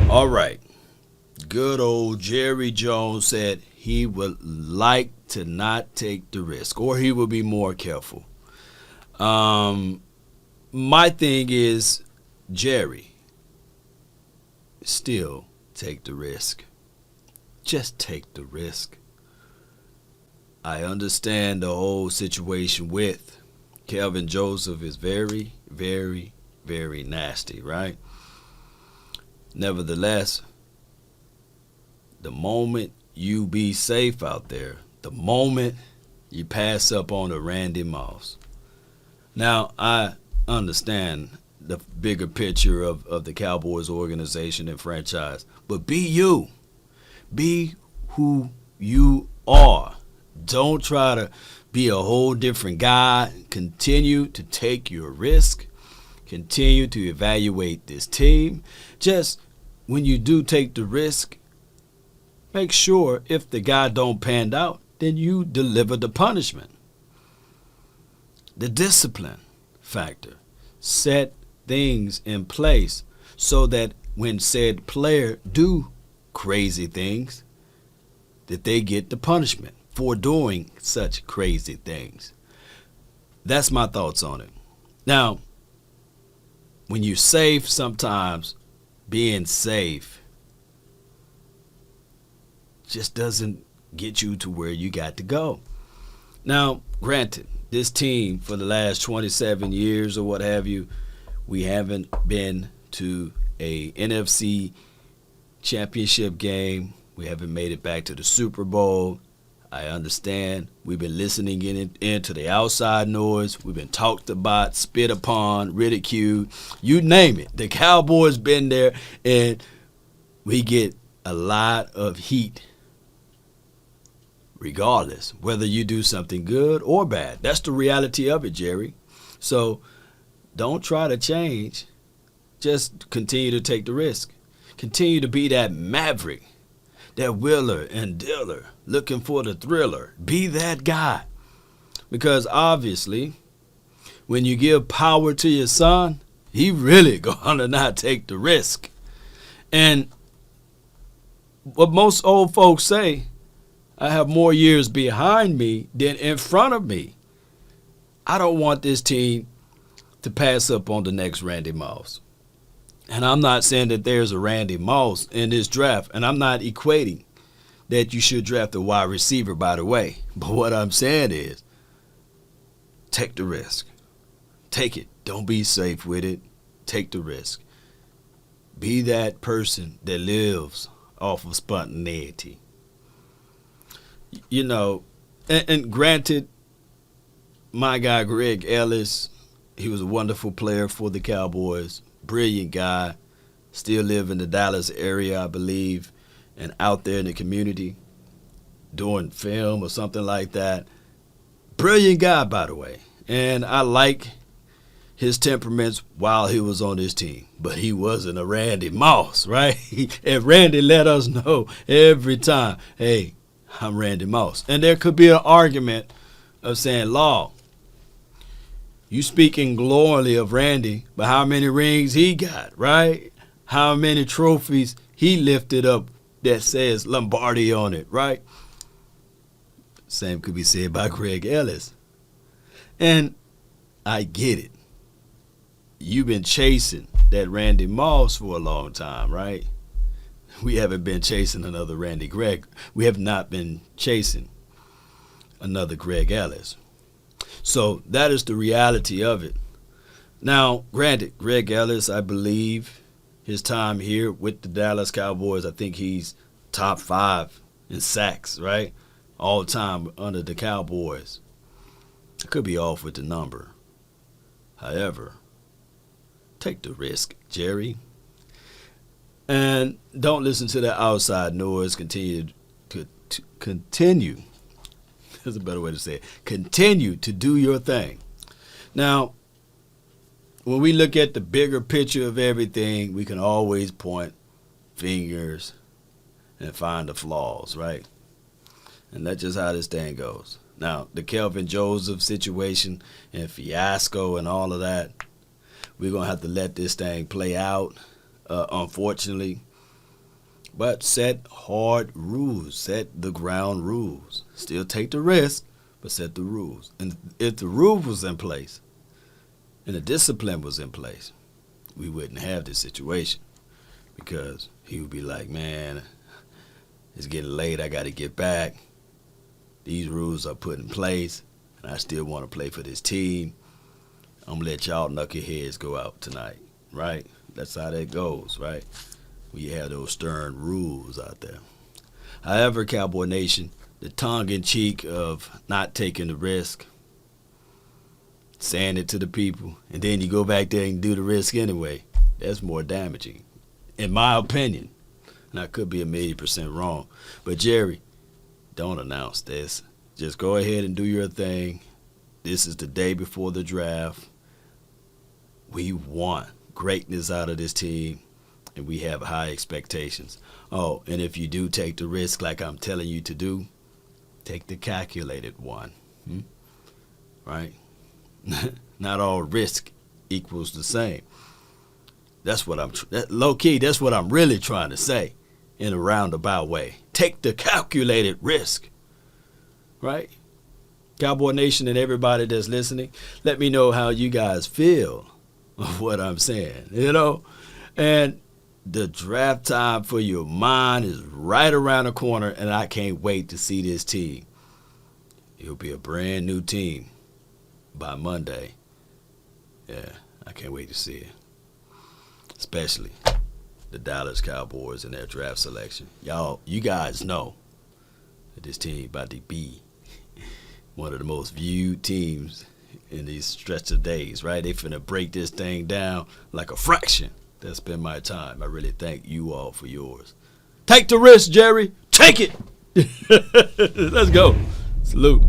All right. Good old Jerry Jones said he would like to not take the risk, or he will be more careful. My thing is, Jerry, still take the risk. Just take the risk. I understand the whole situation with Kelvin Joseph is very, very, very nasty, right? Nevertheless, the moment you be safe out there, the moment you pass up on a Randy Moss. Now, I understand the bigger picture of the Cowboys organization and franchise, but be you. Be who you are. Don't try to be a whole different guy. Continue to take your risk. Continue to evaluate this team. Just when you do take the risk, make sure if the guy don't pan out, then you deliver the punishment. The discipline factor. Set things in place so that when said player do crazy things, that they get the punishment for doing such crazy things. That's my thoughts on it. Now, when you're safe, sometimes being safe just doesn't get you to where you got to go. Now, granted, this team for the last 27 years or what have you, we haven't been to a NFC championship game. We haven't made it back to the Super Bowl. I understand. We've been listening into the outside noise. We've been talked about, spit upon, ridiculed, you name it. The Cowboys been there, and we get a lot of heat regardless, whether you do something good or bad. That's the reality of it, Jerry. So don't try to change. Just continue to take the risk. Continue to be that maverick, that wheeler and dealer, looking for the thriller. Be that guy. Because obviously, when you give power to your son, he really gonna not take the risk. And what most old folks say, I have more years behind me than in front of me. I don't want this team to pass up on the next Randy Moss. And I'm not saying that there's a Randy Moss in this draft, and I'm not equating that you should draft a wide receiver, by the way. But what I'm saying is, take the risk. Take it. Don't be safe with it. Take the risk. Be that person that lives off of spontaneity. You know, and granted, my guy Greg Ellis, he was a wonderful player for the Cowboys. Brilliant guy. Still live in the Dallas area, I believe, and out there in the community doing film or something like that. Brilliant guy, by the way. And I like his temperaments while he was on this team. But he wasn't a Randy Moss, right? And Randy let us know every time, hey, I'm Randy Moss. And there could be an argument of saying, Law, you speaking glowingly of Randy, but how many rings he got, right? How many trophies he lifted up that says Lombardi on it, right? Same could be said by Greg Ellis. And I get it. You've been chasing that Randy Moss for a long time, right? We haven't been chasing another Randy Gregg. We have not been chasing another Greg Ellis. So that is the reality of it. Now, granted, Greg Ellis, I believe his time here with the Dallas Cowboys, I think he's top 5 in sacks, right? All time under the Cowboys. I could be off with the number. However, take the risk, Jerry. And don't listen to the outside noise. Continue. That's a better way to say it. Continue to do your thing. Now, when we look at the bigger picture of everything, we can always point fingers and find the flaws, right? And that's just how this thing goes. Now, the Kelvin Joseph situation and fiasco and all of that, we're going to have to let this thing play out. Unfortunately, But set hard rules. Set the ground rules. Still take the risk, but set the rules. And if the rule was in place and the discipline was in place, we wouldn't have this situation. Because he would be like, man, it's getting late. I got to get back. These rules are put in place, and I still want to play for this team. I'm going to let y'all knuckleheads go out tonight, right? That's how that goes, right? We have those stern rules out there. However, Cowboy Nation, the tongue-in-cheek of not taking the risk, saying it to the people, and then you go back there and do the risk anyway, that's more damaging, in my opinion. And I could be 1,000,000% wrong. But, Jerry, don't announce this. Just go ahead and do your thing. This is the day before the draft. We want greatness out of this team, and we have high expectations. Oh, and if you do take the risk like I'm telling you to do, take the calculated one. Right? Not all risk equals the same. That's what low key, that's what I'm really trying to say in a roundabout way. Take the calculated risk. Right? Cowboy Nation and everybody that's listening, let me know how you guys feel of what I'm saying, And the draft time for your mind is right around the corner, and I can't wait to see this team. It'll be a brand new team by Monday. Yeah, I can't wait to see it. Especially the Dallas Cowboys and their draft selection. You guys know that this team about to be one of the most viewed teams in these stretch of days, right? They finna break this thing down like a fraction. That's been my time. I really thank you all for yours. Take the risk, Jerry. Take it. Let's go. Salute.